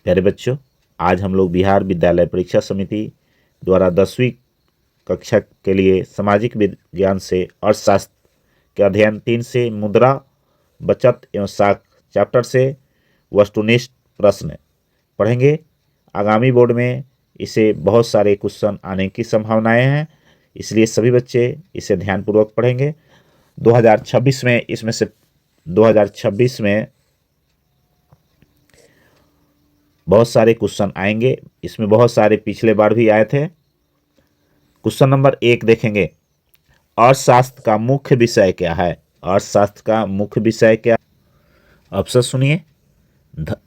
प्यारे बच्चों, आज हम लोग बिहार विद्यालय परीक्षा समिति द्वारा 10वीं कक्षा के लिए सामाजिक विज्ञान से अर्थशास्त्र के अध्ययन 3 से मुद्रा, बचत एवं साख चैप्टर से वस्तुनिष्ठ प्रश्न पढ़ेंगे। आगामी बोर्ड में इसे बहुत सारे क्वेश्चन आने की संभावनाएं हैं, इसलिए सभी बच्चे इसे ध्यानपूर्वक पढ़ेंगे। 2026 में इसमें से 2026 में बहुत सारे क्वेश्चन आएंगे। इसमें बहुत सारे पिछले बार भी आए थे। क्वेश्चन नंबर 1 देखेंगे, अर्थशास्त्र का मुख्य विषय क्या है? अर्थशास्त्र का मुख्य विषय क्या? ऑप्शन सुनिए।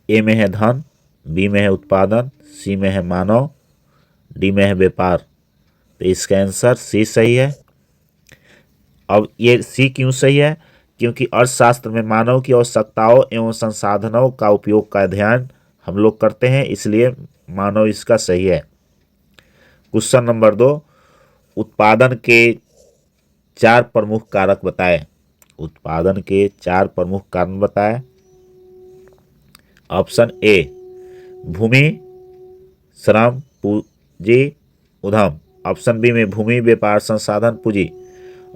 ए में है धन, बी में है उत्पादन, सी में है मानव, डी में है व्यापार। तो इसका आंसर सी सही है। अब ये सी क्यों सही है? क्योंकि अर्थशास्त्र में मानव की आवश्यकताओं एवं संसाधनों का उपयोग का अध्ययन हम लोग करते हैं, इसलिए मानव इसका सही है। क्वेश्चन नंबर 2, उत्पादन के 4 प्रमुख कारक बताएं। उत्पादन के 4 प्रमुख कारण बताएं। ऑप्शन ए भूमि, श्रम, पूंजी, उद्यम। ऑप्शन बी में भूमि, व्यापार, संसाधन, पूंजी।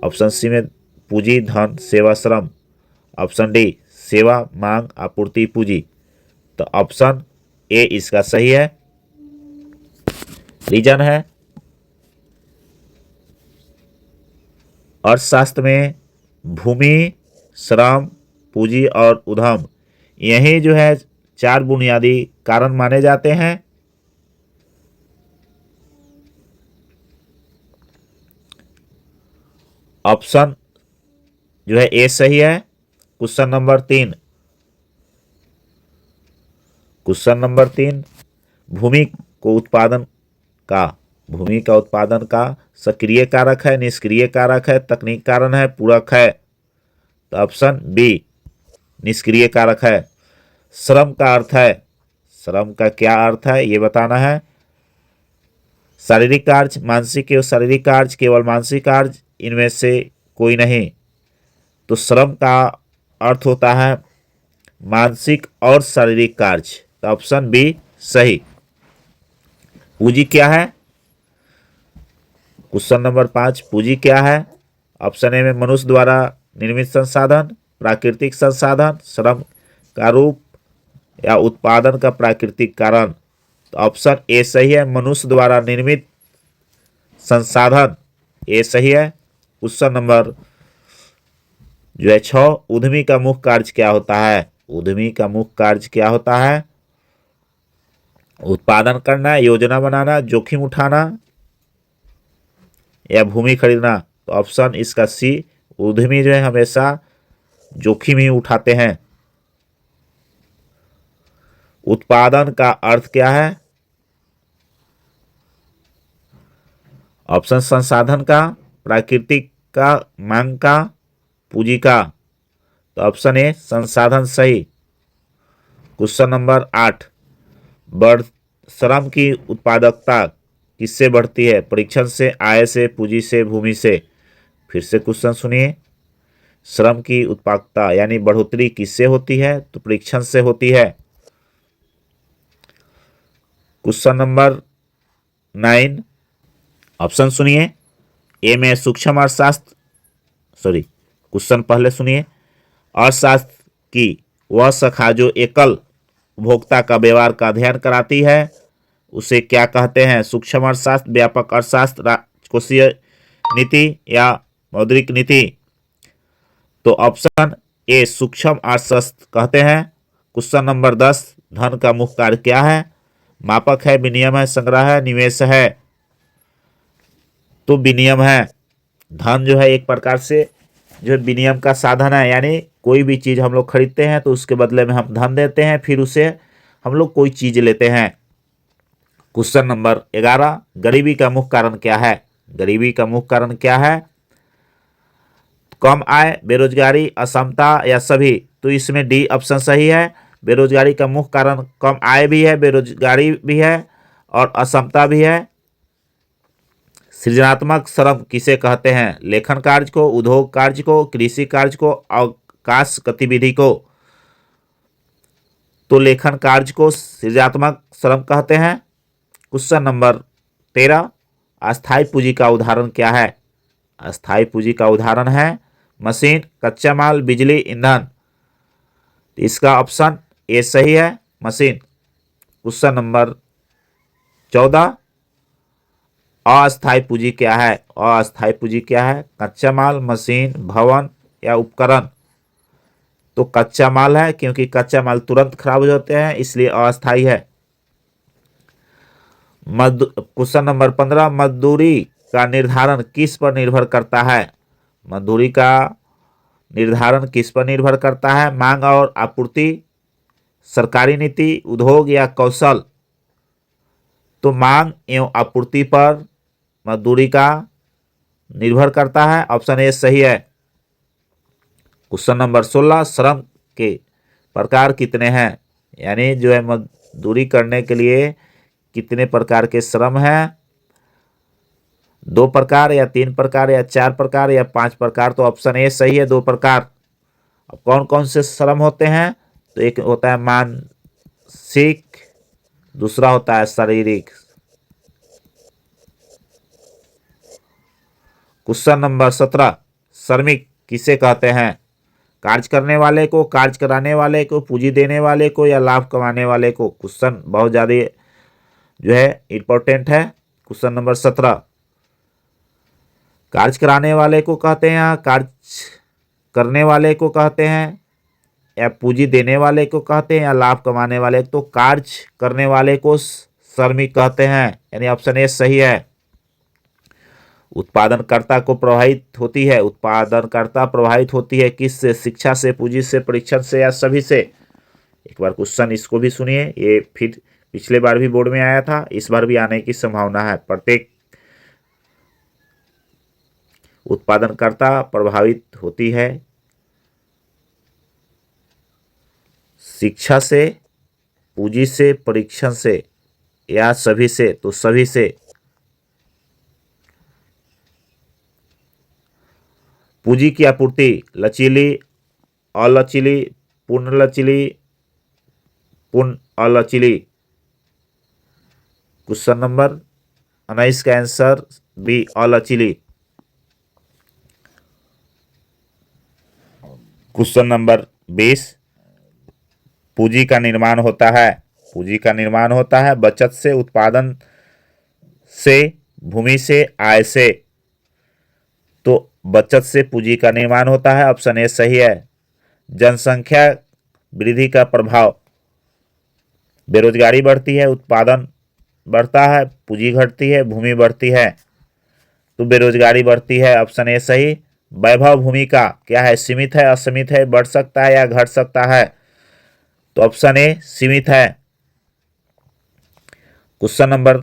ऑप्शन सी में पूंजी, धन, सेवा, श्रम। ऑप्शन डी सेवा, मांग, आपूर्ति, पूंजी। तो ऑप्शन ए इसका सही है। रीजन है, अर्थशास्त्र में भूमि, श्रम, पूंजी और उद्यम यही जो है 4 बुनियादी कारण माने जाते हैं। ऑप्शन जो है ए सही है। क्वेश्चन नंबर 3, भूमि का उत्पादन का सक्रिय कारक है, निष्क्रिय कारक है, तकनीक कारण है, पूरक है। तो ऑप्शन बी निष्क्रिय कारक है। श्रम का अर्थ है, श्रम का क्या अर्थ है ये बताना है। शारीरिक कार्य, मानसिक एवं शारीरिक कार्य, केवल मानसिक कार्य, इनमें से कोई नहीं। तो श्रम का अर्थ होता है मानसिक और शारीरिक कार्य। तो ऑप्शन बी सही। पूंजी क्या है? क्वेश्चन नंबर 5, पूंजी क्या है? ऑप्शन ए में मनुष्य द्वारा निर्मित संसाधन, प्राकृतिक संसाधन, श्रम का रूप या उत्पादन का प्राकृतिक कारण। तो ऑप्शन ए सही है, मनुष्य द्वारा निर्मित संसाधन, ए सही है। क्वेश्चन नंबर जो है 6, उद्यमी का मुख्य कार्य क्या होता है? उद्यमी का मुख्य कार्य क्या होता है? उत्पादन करना, योजना बनाना, जोखिम उठाना या भूमि खरीदना। तो ऑप्शन इसका सी, उद्यमी जो है हमेशा जोखिम ही उठाते हैं। उत्पादन का अर्थ क्या है? ऑप्शन संसाधन का, प्राकृतिक का, मांग का, पूंजी का। तो ऑप्शन ए संसाधन सही। क्वेश्चन नंबर 8, श्रम की उत्पादकता किससे बढ़ती है? परीक्षण से, आय से, पूंजी से, भूमि से। फिर से क्वेश्चन सुनिए। श्रम की उत्पादकता यानी बढ़ोतरी किससे होती है? तो परीक्षण से होती है। क्वेश्चन नंबर 9, ऑप्शन सुनिए। ए में सूक्ष्म अर्थशास्त्र, क्वेश्चन पहले सुनिए। अर्थशास्त्र की वह शाखा जो एकल उपभोक्ता का व्यवहार का अध्ययन कराती है उसे क्या कहते हैं? सूक्ष्म अर्थशास्त्र, व्यापक अर्थशास्त्र, राजकोषीय नीति या मौद्रिक नीति। तो ऑप्शन ए सूक्ष्म अर्थशास्त्र कहते हैं। क्वेश्चन नंबर 10, धन का मुख्य कार्य क्या है? मापक है, विनियम है, संग्रह है, निवेश है। तो विनियम है। धन जो है एक प्रकार से जो विनियम का साधन है, यानी कोई भी चीज़ हम लोग खरीदते हैं तो उसके बदले में हम धन देते हैं, फिर उसे हम लोग कोई चीज़ लेते हैं। क्वेश्चन नंबर 11, गरीबी का मुख्य कारण क्या है? गरीबी का मुख्य कारण क्या है? कम आय, बेरोजगारी, असमता या सभी। तो इसमें डी ऑप्शन सही है। बेरोजगारी का मुख्य कारण कम आय भी है, बेरोजगारी भी है और असमता भी है। सृजनात्मक श्रम किसे कहते हैं? लेखन कार्य को, उद्योग कार्य को, कृषि कार्य को, अवकाश गतिविधि को। तो लेखन कार्य को सृजनात्मक श्रम कहते हैं। क्वेश्चन नंबर 13, अस्थायी पूंजी का उदाहरण क्या है? अस्थायी पूंजी का उदाहरण है मशीन, कच्चा माल, बिजली, ईंधन। इसका ऑप्शन ए सही है, मशीन। क्वेश्चन नंबर 14, अस्थायी पूंजी क्या है? अस्थायी पूंजी क्या है? कच्चा माल, मशीन, भवन या उपकरण। तो कच्चा माल है, क्योंकि कच्चा माल तुरंत खराब हो जाते हैं, इसलिए अस्थायी है। क्वेश्चन नंबर 15, मजदूरी का निर्धारण किस पर निर्भर करता है? मजदूरी का निर्धारण किस पर निर्भर करता है? मांग और आपूर्ति, सरकारी नीति, उद्योग या कौशल। तो मांग एवं आपूर्ति पर मजदूरी का निर्भर करता है, ऑप्शन ए सही है। क्वेश्चन नंबर 16, श्रम के प्रकार कितने हैं? यानी जो है मजदूरी करने के लिए कितने प्रकार के श्रम हैं? 2 प्रकार या 3 प्रकार या 4 प्रकार या 5 प्रकार। तो ऑप्शन ए सही है, 2 प्रकार। अब कौन कौन से श्रम होते हैं? तो एक होता है मानसिक, दूसरा होता है शारीरिक। क्वेश्चन नंबर 17, श्रमिक किसे कहते हैं? कार्य करने वाले को, कार्य कराने वाले को, पूंजी देने वाले को या लाभ कमाने वाले को। क्वेश्चन बहुत ज़्यादा जो है इंपॉर्टेंट है। क्वेश्चन नंबर 17, कार्य कराने वाले को कहते हैं, कार्य करने वाले को कहते हैं, या पूंजी देने वाले को कहते हैं, या लाभ कमाने वाले। तो कार्य करने वाले को श्रमिक कहते हैं, यानी ऑप्शन ए सही है। उत्पादनकर्ता को प्रभावित होती है, उत्पादनकर्ता प्रभावित होती है किससे? शिक्षा से, पूंजी से, परीक्षण से या सभी से। एक बार क्वेश्चन इसको भी सुनिए, ये फिर पिछले बार भी बोर्ड में आया था, इस बार भी आने की संभावना है। प्रत्येक उत्पादनकर्ता प्रभावित होती है शिक्षा से, पूंजी से, परीक्षण से या सभी से। तो सभी से। पूंजी की आपूर्ति लचीली, अलचीली, पूर्ण लचीली, पूर्ण अलचीली। क्वेश्चन नंबर 19 का आंसर बी, अलचीली। क्वेश्चन नंबर 20, पूंजी का निर्माण होता है। पूंजी का निर्माण होता है बचत से, उत्पादन से, भूमि से, आय से। तो बचत से पूंजी का निर्माण होता है, ऑप्शन ए सही है। जनसंख्या वृद्धि का प्रभाव, बेरोजगारी बढ़ती है, उत्पादन बढ़ता है, पूंजी घटती है, भूमि बढ़ती है। तो बेरोजगारी बढ़ती है, ऑप्शन ए सही। वैभव भूमि का क्या है? सीमित है, असीमित है, बढ़ सकता है या घट सकता है। तो ऑप्शन ए सीमित है। क्वेश्चन नंबर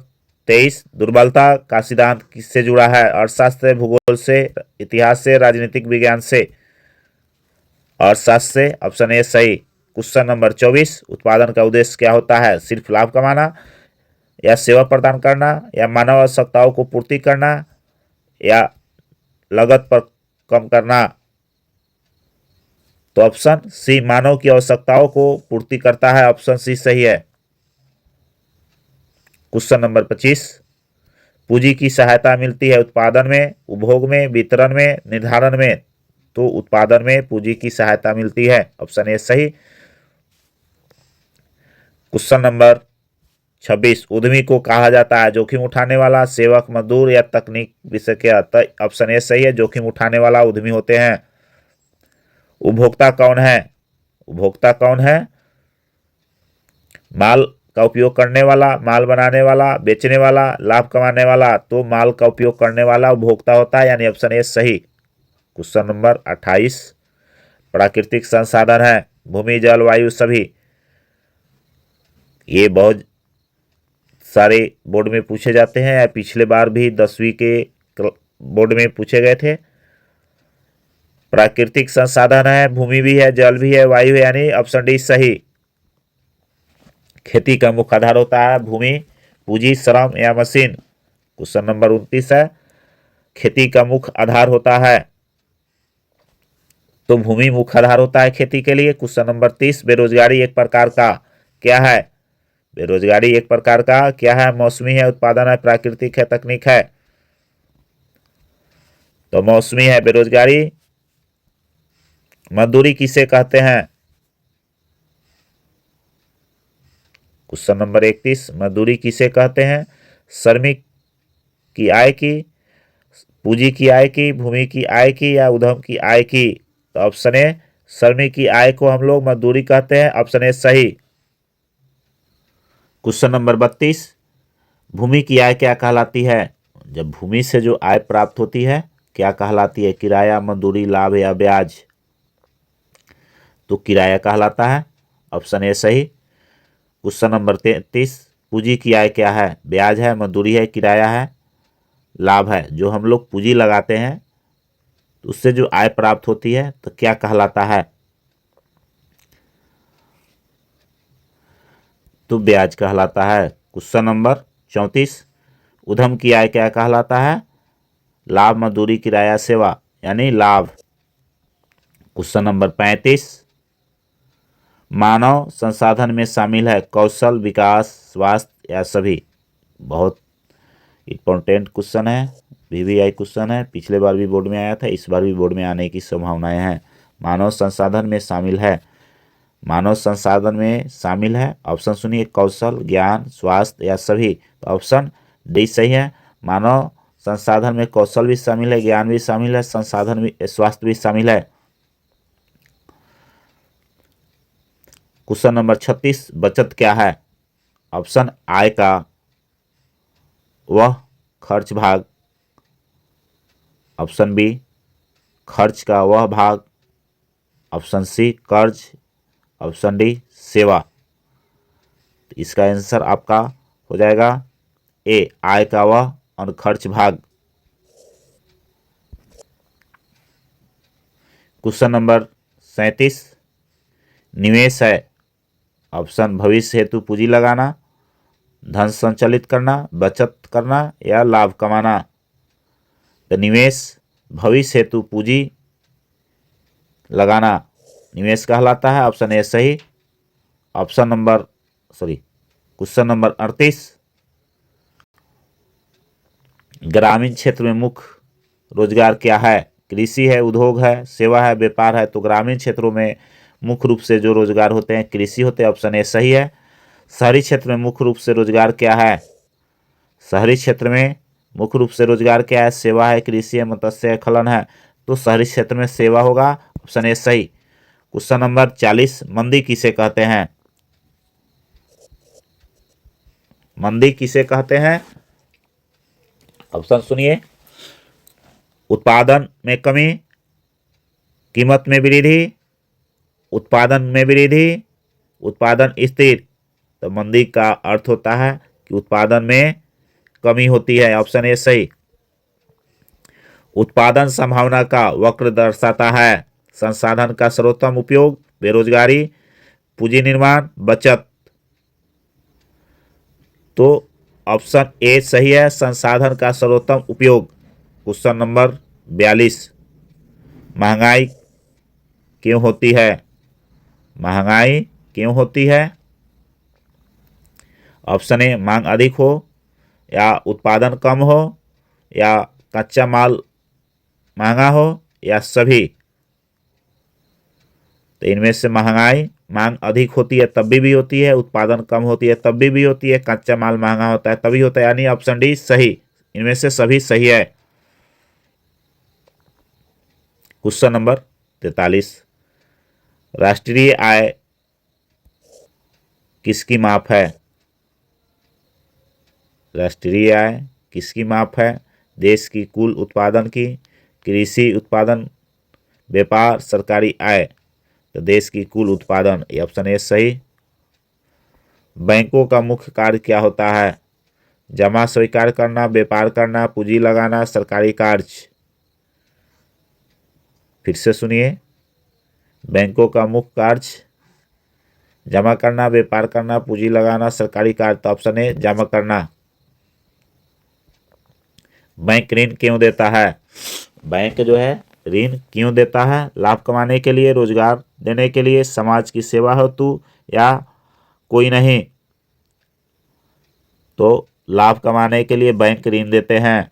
23, दुर्बलता का सिद्धांत किससे जुड़ा है? अर्थशास्त्र, भूगोल से, इतिहास से, राजनीतिक विज्ञान से। अर्थशास्त्र से, ऑप्शन ए सही। क्वेश्चन नंबर 24, उत्पादन का उद्देश्य क्या होता है? सिर्फ लाभ कमाना या सेवा प्रदान करना या मानव आवश्यकताओं को पूर्ति करना या लागत पर कम करना। तो ऑप्शन सी, मानव की आवश्यकताओं को पूर्ति करता है, ऑप्शन सी सही है। क्वेश्चन नंबर 25, पूंजी की सहायता मिलती है उत्पादन में, उपभोग में, वितरण में, निर्धारण में। तो उत्पादन में पूंजी की सहायता मिलती है, ऑप्शन ए सही। क्वेश्चन नंबर 26, उद्यमी को कहा जाता है? जोखिम उठाने वाला, सेवक, मजदूर या तकनीक विशेषज्ञ। ऑप्शन ए सही है, जोखिम उठाने वाला उद्यमी होते हैं। उपभोक्ता कौन है? उपभोक्ता कौन है? माल का उपयोग करने वाला, माल बनाने वाला, बेचने वाला, लाभ कमाने वाला। तो माल का उपयोग करने वाला उपभोक्ता होता है, यानी ऑप्शन ए सही। क्वेश्चन नंबर 28, प्राकृतिक संसाधन है भूमि, जल, वायु सभी। ये बहुत सारे बोर्ड में पूछे जाते हैं, या पिछले बार भी 10वीं के बोर्ड में पूछे गए थे। प्राकृतिक संसाधन है, भूमि भी है, जल भी है, वायु है, यानी ऑप्शन डी सही। खेती का मुख्य आधार होता है भूमि, पूंजी, श्रम या मशीन। क्वेश्चन नंबर 29 है, खेती का मुख्य आधार होता है। तो भूमि मुख्य आधार होता है खेती के लिए। क्वेश्चन नंबर 30, बेरोजगारी एक प्रकार का क्या है? बेरोजगारी एक प्रकार का क्या है? मौसमी है, उत्पादन है, प्राकृतिक है, तकनीक है? तो मौसमी है बेरोजगारी। मजदूरी किसे कहते हैं? क्वेश्चन नंबर 31, मजदूरी किसे कहते हैं? श्रमिक की आय की, पूंजी की आय की, भूमि की आय की, या उद्यम की आय की? तो ऑप्शन ए, श्रमिक की आय को हम लोग मजदूरी कहते हैं। ऑप्शन ए सही। क्वेश्चन नंबर 32, भूमि की आय क्या कहलाती है? जब भूमि से जो आय प्राप्त होती है क्या कहलाती है? किराया, मजदूरी, लाभ या ब्याज? तो किराया कहलाता है। ऑप्शन ए सही। क्वेश्चन नंबर 33, पूंजी की आय क्या है? ब्याज है, मजदूरी है, किराया है, लाभ है? जो हम लोग पूंजी लगाते हैं तो उससे जो आय प्राप्त होती है तो क्या कहलाता है? तो ब्याज कहलाता है। क्वेश्चन नंबर 34, उद्यम की आय क्या कहलाता है? लाभ, मजदूरी, किराया, सेवा, यानी लाभ। क्वेश्चन नंबर 35, मानव संसाधन में शामिल है कौशल, विकास, स्वास्थ्य या सभी? बहुत इंपॉर्टेंट क्वेश्चन है, VVI क्वेश्चन है, पिछले बार भी बोर्ड में आया था, इस बार भी बोर्ड में आने की संभावनाएं हैं। मानव संसाधन में शामिल है, मानव संसाधन में शामिल है, ऑप्शन सुनिए, कौशल, ज्ञान, स्वास्थ्य या सभी? तो ऑप्शन डी सही है। मानव संसाधन में कौशल भी शामिल है, ज्ञान भी शामिल है, संसाधन भी, स्वास्थ्य भी शामिल है। क्वेश्चन नंबर 36, बचत क्या है? ऑप्शन आय का वह खर्च भाग, ऑप्शन बी खर्च का वह भाग, ऑप्शन सी कर्ज, ऑप्शन डी सेवा? तो इसका आंसर आपका हो जाएगा ए, आय का वह और खर्च भाग। क्वेश्चन नंबर 37, निवेश है, ऑप्शन भविष्य हेतु पूंजी लगाना, धन संचालित करना, बचत करना या लाभ कमाना? तो निवेश भविष्य हेतु पूंजी लगाना निवेश कहलाता है। ऑप्शन ए सही। क्वेश्चन नंबर 38, ग्रामीण क्षेत्र में मुख्य रोजगार क्या है? कृषि है, उद्योग है, सेवा है, व्यापार है? तो ग्रामीण क्षेत्रों में मुख्य रूप से जो रोजगार होते हैं कृषि होते हैं। ऑप्शन ए सही है। शहरी क्षेत्र में मुख्य रूप से रोजगार क्या है? शहरी क्षेत्र में मुख्य रूप से रोजगार क्या है? सेवा है, कृषि है, मत्स्य है, खनन है? तो शहरी क्षेत्र में सेवा होगा। ऑप्शन ए सही। क्वेश्चन नंबर 40, मंदी किसे कहते हैं? मंदी किसे कहते हैं? ऑप्शन सुनिए, उत्पादन में कमी, कीमत में वृद्धि, उत्पादन में वृद्धि, उत्पादन स्थिर? तो मंदी का अर्थ होता है कि उत्पादन में कमी होती है। ऑप्शन ए सही। उत्पादन संभावना का वक्र दर्शाता है संसाधन का सर्वोत्तम उपयोग, बेरोजगारी, पूंजी निर्माण, बचत? तो ऑप्शन ए सही है, संसाधन का सर्वोत्तम उपयोग। क्वेश्चन नंबर 42, महंगाई क्यों होती है? महंगाई क्यों होती है? ऑप्शन ए, मांग अधिक हो, या उत्पादन कम हो, या कच्चा माल महंगा हो, या सभी? तो इनमें से महंगाई, मांग अधिक होती है तब भी होती है, उत्पादन कम होती है तब भी होती है, कच्चा माल महंगा होता है तभी होता है, यानी ऑप्शन डी सही। इनमें से सभी सही है। क्वेश्चन नंबर 43, राष्ट्रीय आय किसकी माप है? राष्ट्रीय आय किसकी माप है? देश की कुल उत्पादन की, कृषि उत्पादन, व्यापार, सरकारी आय? तो देश की कुल उत्पादन, ये ऑप्शन ए सही। बैंकों का मुख्य कार्य क्या होता है? जमा स्वीकार करना, व्यापार करना, पूंजी लगाना, सरकारी कार्य? फिर से सुनिए, बैंकों का मुख्य कार्य जमा करना, व्यापार करना, पूंजी लगाना, सरकारी कार्य? तो ऑप्शन ए जमा करना। बैंक ऋण क्यों देता है? बैंक जो है ऋण क्यों देता है? लाभ कमाने के लिए, रोजगार देने के लिए, समाज की सेवा हेतु, या कोई नहीं, तो लाभ कमाने के लिए बैंक ऋण देते हैं।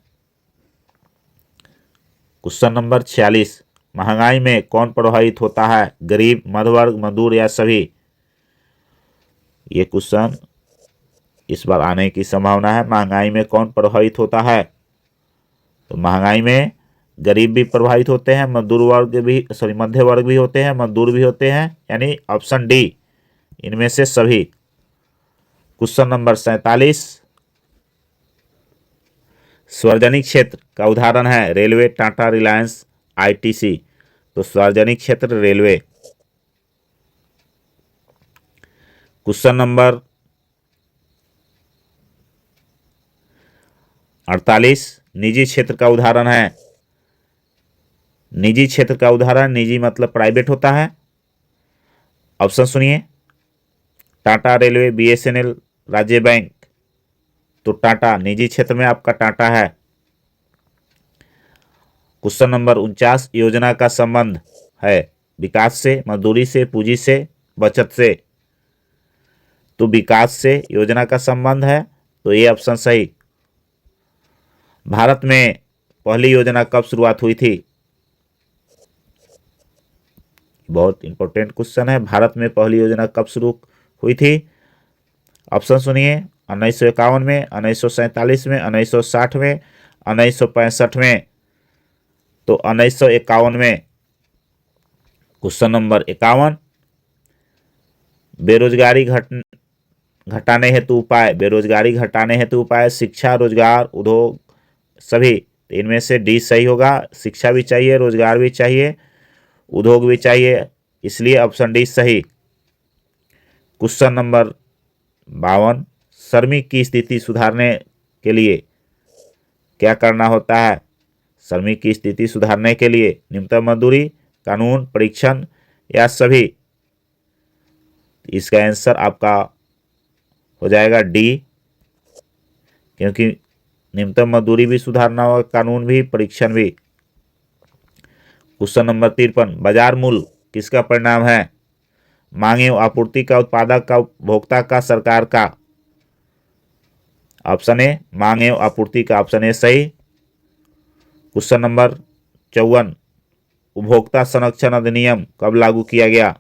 क्वेश्चन नंबर 46, महंगाई में कौन प्रभावित होता है? गरीब, मध्यवर्ग, मजदूर या सभी? ये क्वेश्चन इस बार आने की संभावना है। महंगाई में कौन प्रभावित होता है? तो महंगाई में गरीब भी प्रभावित होते हैं, मजदूर वर्ग भी, मध्य वर्ग भी होते हैं, मजदूर भी होते हैं, यानी ऑप्शन डी, इनमें से सभी। क्वेश्चन नंबर 47, सार्वजनिक क्षेत्र का उदाहरण है रेलवे, टाटा, रिलायंस, आईटीसी। तो सार्वजनिक क्षेत्र रेलवे। क्वेश्चन नंबर 48, निजी क्षेत्र का उदाहरण है। निजी क्षेत्र का उदाहरण, निजी मतलब प्राइवेट होता है। ऑप्शन सुनिए, टाटा रेलवे, बीएसएनएल, राज्य बैंक। तो टाटा, निजी क्षेत्र में आपका टाटा है। क्वेश्चन नंबर 49, योजना का संबंध है विकास से, मजदूरी से, पूंजी से, बचत से। तो विकास से योजना का संबंध है, तो ये ऑप्शन सही। भारत में पहली योजना कब शुरुआत हुई थी? बहुत इंपॉर्टेंट क्वेश्चन है। भारत में पहली योजना कब शुरू हुई थी? ऑप्शन सुनिए, 1951 में, 1947 में, 1960 में, 1965 में। तो 1951 में। क्वेश्चन नंबर 51, बेरोजगारी घटाने हेतु उपाय। बेरोजगारी घटाने हेतु उपाय, शिक्षा, रोजगार, उद्योग, सभी। तो इनमें से डी सही होगा। शिक्षा भी चाहिए, रोजगार भी चाहिए, उद्योग भी चाहिए, इसलिए ऑप्शन डी सही। क्वेश्चन नंबर 52, श्रमिक की स्थिति सुधारने के लिए क्या करना होता है? श्रमिक की स्थिति सुधारने के लिए न्यूनतम मजदूरी, कानून, परीक्षण या सभी? इसका आंसर आपका हो जाएगा डी, क्योंकि न्यूनतम मजदूरी भी सुधारना होगा, कानून भी, परीक्षण भी। क्वेश्चन नंबर 53, बाजार मूल्य किसका परिणाम है? मांग एवं आपूर्ति का, उत्पादक का, उपभोक्ता का, सरकार का? ऑप्शन ए, मांग एवं आपूर्ति का, ऑप्शन ए सही। क्वेश्चन नंबर 54, उपभोक्ता संरक्षण अधिनियम कब लागू किया गया?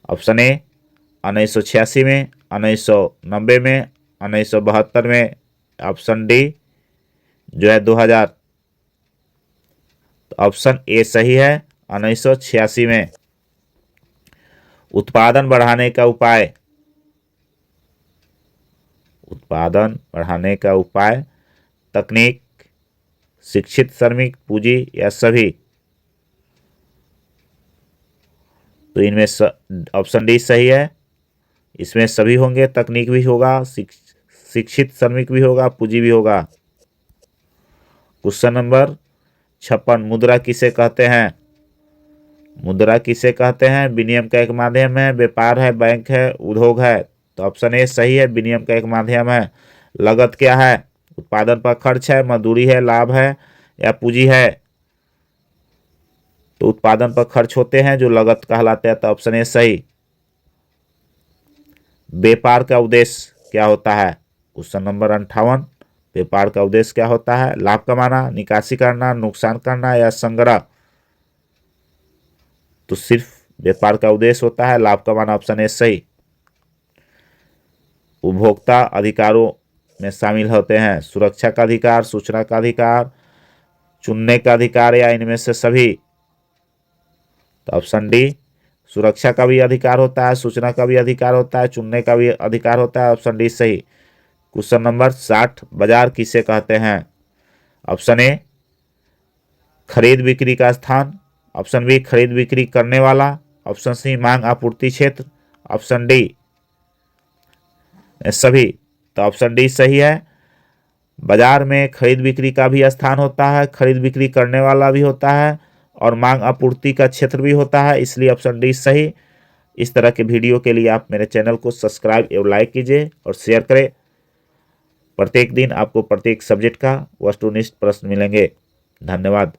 ऑप्शन ए, 1986 में, 1990 में, 1972 में, ऑप्शन डी जो है 2000। ऑप्शन ए सही है, 1986 में। उत्पादन बढ़ाने का उपाय। उत्पादन बढ़ाने का उपाय, तकनीक, शिक्षित श्रमिक, पूंजी या सभी? तो इनमें ऑप्शन डी सही है। इसमें सभी होंगे, तकनीक भी होगा, शिक्षित श्रमिक भी होगा, पूंजी भी होगा। क्वेश्चन नंबर 56, मुद्रा किसे कहते हैं? मुद्रा किसे कहते हैं? विनिमय का एक माध्यम है, व्यापार है, बैंक है, उद्योग है। तो ऑप्शन ए सही है, विनिमय का एक माध्यम है। लागत क्या है? उत्पादन पर खर्च है, मजदूरी है, लाभ है या पूंजी है? तो उत्पादन पर खर्च होते हैं जो लागत कहलाते हैं। तो ऑप्शन ए सही। व्यापार का उद्देश्य क्या होता है? क्वेश्चन नंबर 58, व्यापार का उद्देश्य क्या होता है? लाभ कमाना, निकासी करना, नुकसान करना या संग्रह? तो सिर्फ व्यापार का उद्देश्य होता है लाभ कमाना, ऑप्शन ए सही। उपभोक्ता अधिकारों में शामिल होते हैं सुरक्षा का अधिकार, सूचना का अधिकार, चुनने का अधिकार या इनमें से सभी? तो ऑप्शन डी, सुरक्षा का भी अधिकार होता है, सूचना का भी अधिकार होता है, चुनने का भी अधिकार होता है, ऑप्शन डी सही। क्वेश्चन नंबर 60, बाजार किसे कहते हैं? ऑप्शन ए, खरीद बिक्री का स्थान, ऑप्शन बी, खरीद बिक्री करने वाला, ऑप्शन सी, मांग आपूर्ति क्षेत्र, ऑप्शन डी सभी। तो ऑप्शन डी सही है। बाजार में खरीद बिक्री का भी स्थान होता है, खरीद बिक्री करने वाला भी होता है और मांग आपूर्ति का क्षेत्र भी होता है, इसलिए ऑप्शन डी सही। इस तरह के वीडियो के लिए आप मेरे चैनल को सब्सक्राइब एवं लाइक कीजिए और शेयर करें। प्रत्येक दिन आपको प्रत्येक सब्जेक्ट का वस्तुनिष्ठ प्रश्न मिलेंगे। धन्यवाद।